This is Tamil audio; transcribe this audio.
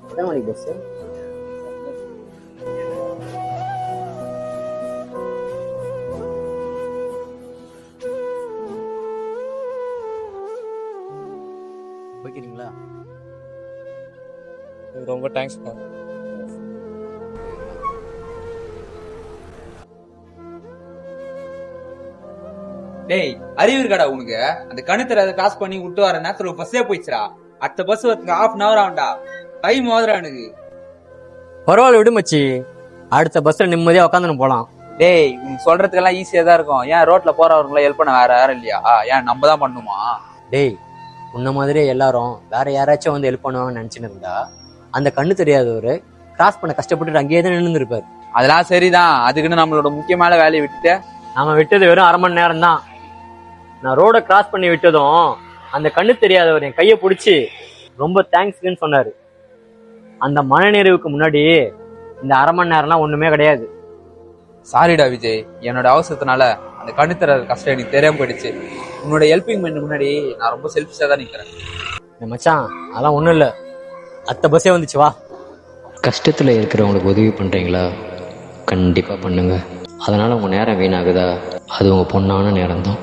எத்தனை மணிக்கு பஸ்? ஓகேங்களா? ரொம்ப தேங்க்ஸ்ப்பா. டேய், அறிவு இருக்காடா உனக்கு? அந்த கணுத்தர கிராஸ் பண்ணி விட்டு வர நேரத்துல பஸ்ஸே போயிடுச்சுடா. அடுத்த பஸ் வரதுக்கு 1/2 hour ஆகும்டா. டைம் ஆகுதுடா எனக்கு. பரவாயில்ல விடு மச்சி, அடுத்த பஸ்ல நிம்மதியா உட்காந்து போலாம். டேய், உனக்கு சொல்றதுக்கெல்லாம் ஈஸியா தான் இருக்கும். ஏன் ரோட்ல போறவங்களை ஹெல்ப் பண்ண வேற யாரும் இல்லையா? ஏன் நம்ம தான் பண்ணுமா? டேய், உன்ன மாதிரியே எல்லாரும் வேற யாராச்சும் வந்து ஹெல்ப் பண்ணுவாங்கன்னு நினைச்சுன்னு இருந்தா அந்த கண்ணு தெரியாதவரு கிராஸ் பண்ண கஷ்டப்பட்டு அங்கேயே தான் நின்று இருப்பாரு. அதெல்லாம் சரிதான். அதுக்குன்னு நம்மளோட முக்கியமான வேலையை விட்டுட்டு நாம விட்டது வெறும் 1/2 மணி நேரம் தான். நான் ரோட கிராஸ் பண்ணி விட்டதும் அந்த கண்ணு தெரியாதவர் என் கையை பிடிச்சி ரொம்ப தேங்க்ஸ்ன்னு சொன்னாரு. அந்த மனநிறைவுக்கு முன்னாடி இந்த 1/2 மணி நேரம்லாம் ஒண்ணுமே கிடையாது. சாரிடா விஜய், என்னோட அவசரத்தினால அந்த கணுத்தர கஷ்டம் எனக்கு தெரியாம போயிடுச்சு. உன்னோட ஹெல்பிங் பண்ண முன்னாடி நான் ரொம்ப செல்ஃபிஷா தான் நிக்கிறேன். மச்சான், அதெல்லாம் ஒண்ணும் இல்ல. அடுத்த பஸ்ஸே வந்துச்சு, வா. கஷ்டத்தில் இருக்கிறவங்களுக்கு உதவி பண்ணுறீங்களா? கண்டிப்பாக பண்ணுங்க. அதனால் உங்கள் நேரம் வீணாகுதா? அது உங்கள் பொண்ணான நேரம் தான்.